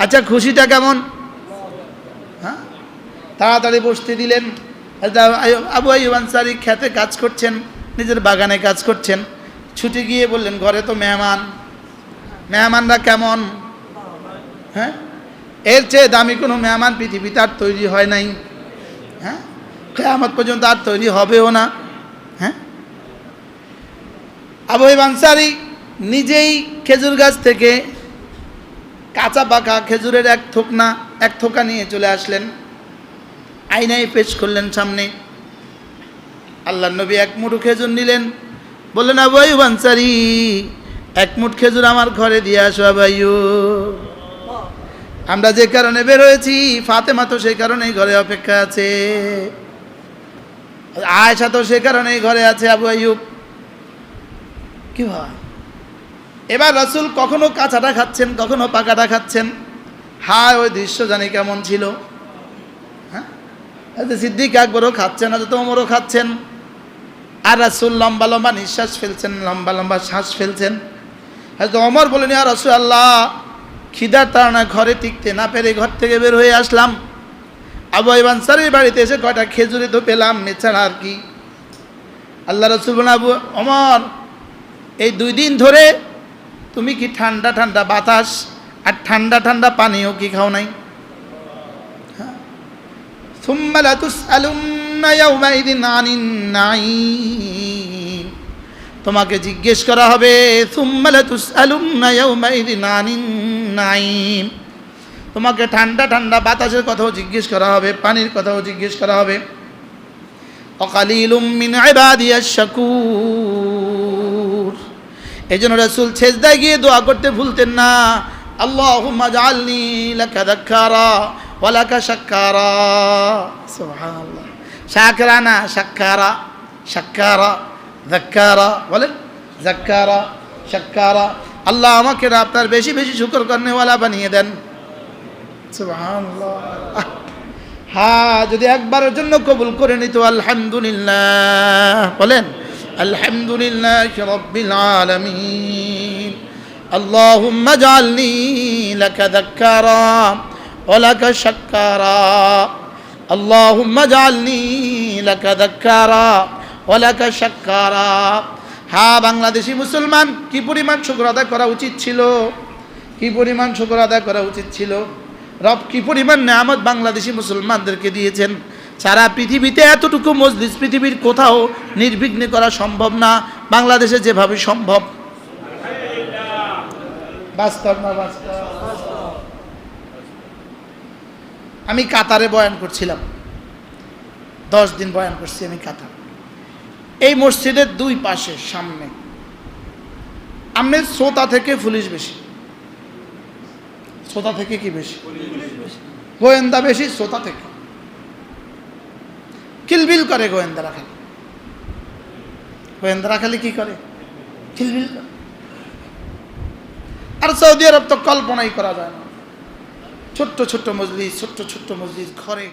আচ্ছা খুশিটা কেমন? হ্যাঁ, তাড়াতাড়ি বসতে দিলেন। আবু আইয়ুব আনসারী খেতে কাজ করছেন, নিজের বাগানে কাজ করছেন। ছুটে গিয়ে বললেন, ঘরে তো মেহমান, মেহমানরা কেমন? হ্যাঁ, এর চেয়ে দামি কোনো মেহমান পৃথিবীতে আর তৈরি হয় নাই। হ্যাঁ, কিয়ামত পর্যন্ত আর তৈরি হবেও না। হ্যাঁ, আবু আইয়ুব আনসারী নিজেই খেজুর গাছ থেকে কাঁচা পাকা খেজুরের এক থোকা নিয়ে চলে আসলেন, আয়নায় পেশ করলেন সামনে। আল্লাহর নবী এক মুঠো খেজুর নিলেন, বললেন, আবু আইয়ুব আনসারী, এক মুঠ খেজুর আমার ঘরে দিয়ে আসো। আবু আইয়ুব, আমরা যে কারণে বের হয়েছি, ফাতেমা তো সেই কারণেই ঘরে অপেক্ষা আছে, আয়েশা তো সে কারণেই ঘরে আছে। আবু আইয়ুব কি হয়? এবার রাসূল কখনো কাঁচাটা খাচ্ছেন, কখনো পাকাটা খাচ্ছেন। হায়, ওই দৃশ্য জানি কেমন ছিল। হ্যাঁ, সিদ্দিক আকবরও খাচ্ছেন, হযরত ওমরও খাচ্ছেন, আর রাসূল লম্বা লম্বা নিঃশ্বাস ফেলছেন, লম্বা লম্বা শ্বাস ফেলছেন। হযরত ওমর বলেন, ইয়া রাসূলুল্লাহ, খিদার তাড়না ঘরে টিকতে না পেরে ঘর থেকে বের হয়ে আসলাম। আবু আইয়ুব আনসারীর বাড়িতে এসে কয়টা খেজুরি তো পেলাম, এছাড়া আর কি। আল্লাহ রাসূল বলেন, আবু ওমর, এই 2 দিন ধরে তুমি কি ঠান্ডা ঠান্ডা বাতাস আর ঠান্ডা ঠান্ডা পানিও কি খাও নাই? সুম্মা লা তুসআলুন্না ইয়াওমাইদিন আনিন নাঈম, তোমাকে জিজ্ঞেস করা হবে, সুম্মা লা তুসআলুন্না ইয়াওমাইদিন আনিন নাঈম, তোমাকে ঠান্ডা ঠান্ডা বাতাসের কথাও জিজ্ঞেস করা হবে, পানির কথাও জিজ্ঞেস করা হবে। ওয়াকালিলুম মিন ইবাদিয়াশ শাকুর। এই জন্য রাসূল সেজদায় গিয়ে দোয়া করতে ভুলতেন না, আল্লাহুম্মা জাআলনি লাকা যাক্কারা ওয়া লাকা শাক্কারা। সুবহানাল্লাহ, শাকরা না শাক্কারা, শাক্কারা যাক্কারা, বলেন যাক্কারা শাক্কারা। আল্লাহ আমাকে আপনার বেশি বেশি শুকর করনেওয়ালা বানিয়ে দেন। সুবহানাল্লাহ। হ্যাঁ, যদি একবারের জন্য কবুল করে নিত, আলহামদুলিল্লাহ, বলেন আলহামদুলিল্লাহি রাব্বিল আলামিন, আল্লাহুম্মা জাআলনি লাকা যাক্কারা ওয়া লাকা শাক্কারা, আল্লাহুম্মা জাআলনি লাকা যাক্কারা ওয়া লাকা শাক্কারা। হ্যাঁ, বাংলাদেশি মুসলমান কি পরিমাণ শুকর আদায় করা উচিত ছিল, কি পরিমাণ শুকর আদায় করা উচিত ছিল। রব কি পরিমাণ নেয়ামত বাংলাদেশি মুসলমানদেরকে দিয়েছেন। সারা পৃথিবীতে এতটুকু মজলিস পৃথিবীর কোথাও নির্বিঘ্নে করা সম্ভব না, বাংলাদেশে যেভাবে সম্ভব। বাস্তব না বাস্তব? আমি কাতারে বয়ান করছিলাম, 10 দিন বয়ান করছি আমি কাতার। এই মসজিদের 2 পাশে সামনে আমের শ্রোতা থেকে পুলিশ বেশি। শ্রোতা থেকে কি বেশি? গোয়েন্দা বেশি শ্রোতা থেকে। কিলবিল করে গোয়েন্দারা খালি। গোয়েন্দারা খালি কি করে? কিলবিল করে। আর সৌদি আরব তো কল্পনাই করা যায় না। ছোট্ট ছোট্ট মজলিস, ছোট্ট ছোট্ট মজলিস ঘরে